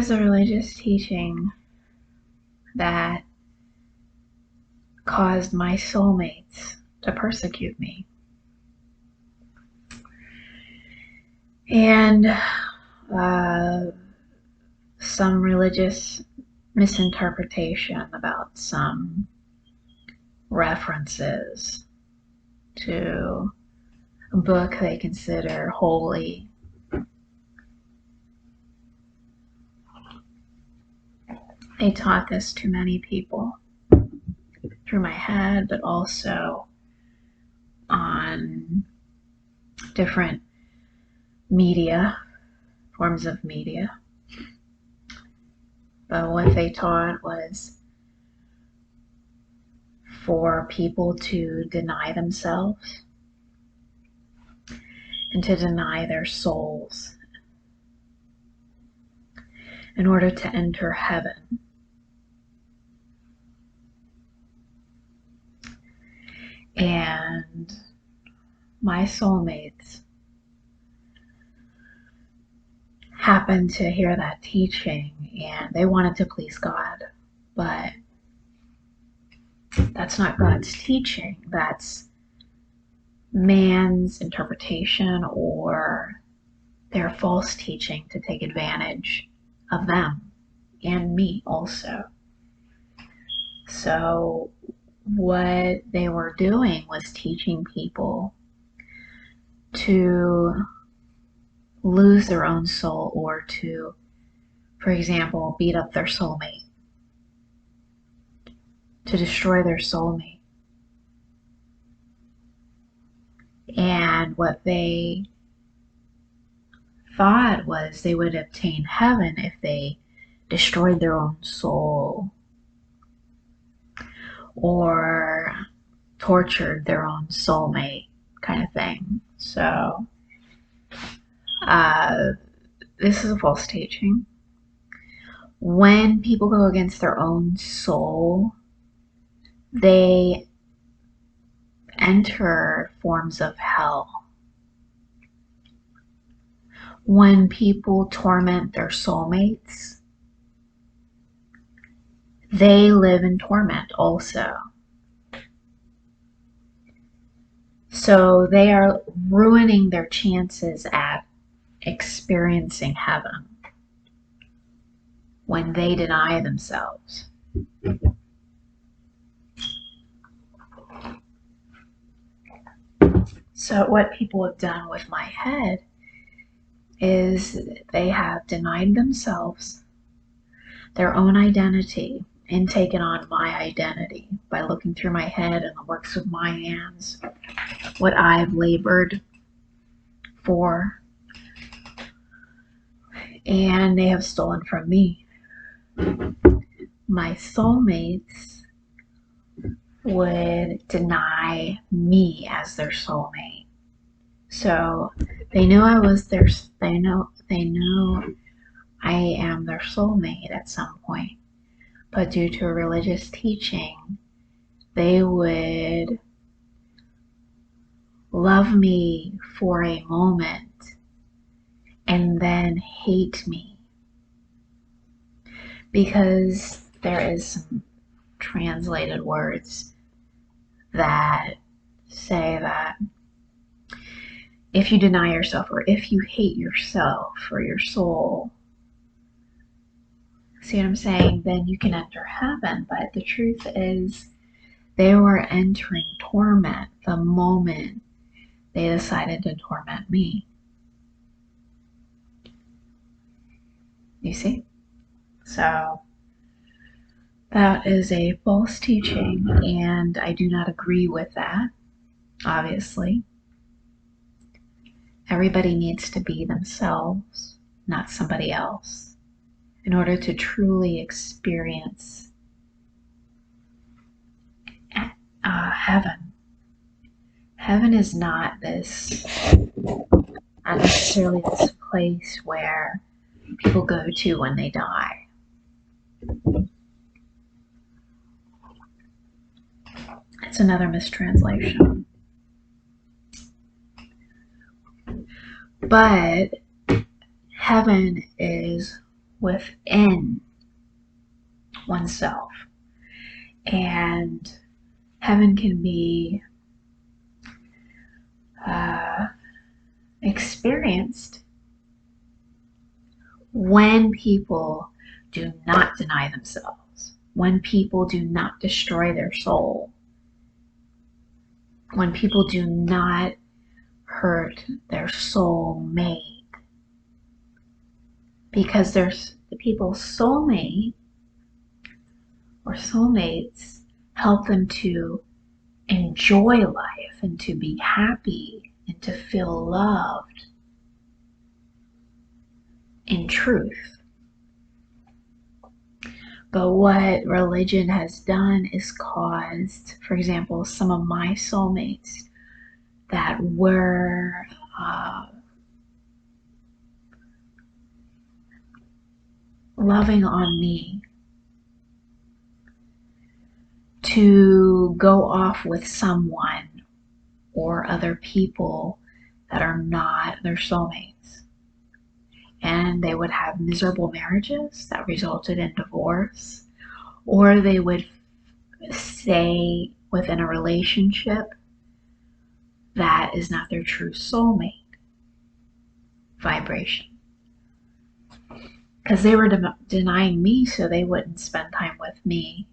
is a religious teaching that caused my soulmates to persecute me. And some religious misinterpretation about some references to a book they consider holy. They taught this to many people through my head, but also on different forms of media. But what they taught was for people to deny themselves and to deny their souls in order to enter heaven. And my soulmates happened to hear that teaching and they wanted to please God, but that's not God's teaching. That's man's interpretation or their false teaching to take advantage of them and me also. So what they were doing was teaching people to lose their own soul or to, for example, beat up their soulmate, to destroy their soulmate. And what they thought was they would obtain heaven if they destroyed their own soul or tortured their own soulmate, kind of thing. So this is a false teaching. When people go against their own soul, they enter forms of hell. When people torment their soulmates, they live in torment also. So they are ruining their chances at experiencing heaven when they deny themselves. So what people have done with my head is they have denied themselves, their own identity, and taken on my identity by looking through my head and the works of my hands, what I've labored for, and they have stolen from me. My soulmates would deny me as their soulmate. So they knew I was they know I am their soulmate at some point. But due to a religious teaching, they would love me for a moment and then hate me. Because there is some translated words that say that if you deny yourself or if you hate yourself or your soul, see what I'm saying, then you can enter heaven. But the truth is they were entering torment the moment they decided to torment me. You see? So that is a false teaching, and I do not agree with that, obviously. Everybody needs to be themselves, not somebody else, in order to truly experience heaven. Heaven is not necessarily this place where people go to when they die. It's another mistranslation. But heaven is within oneself. And heaven can be experienced when people do not deny themselves, when people do not destroy their soul, when people do not hurt their soulmate. Because there's the people's soulmate or soulmates help them to enjoy life and to be happy and to feel loved in truth. But what religion has done is caused, for example, some of my soulmates that were loving on me to go off with someone or other people that are not their soulmates. And they would have miserable marriages that resulted in divorce, or they would stay within a relationship that is not their true soulmate vibration. Because they were denying me so they wouldn't spend time with me,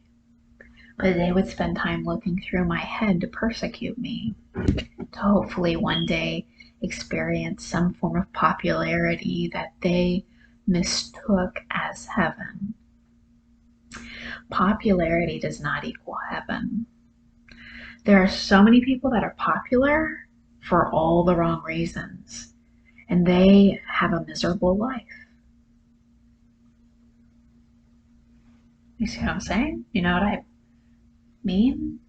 but they would spend time looking through my head to persecute me, to hopefully one day experience some form of popularity that they mistook as heaven. Popularity does not equal heaven. There are so many people that are popular for all the wrong reasons, and they have a miserable life. You see what I'm saying? You know what I mean?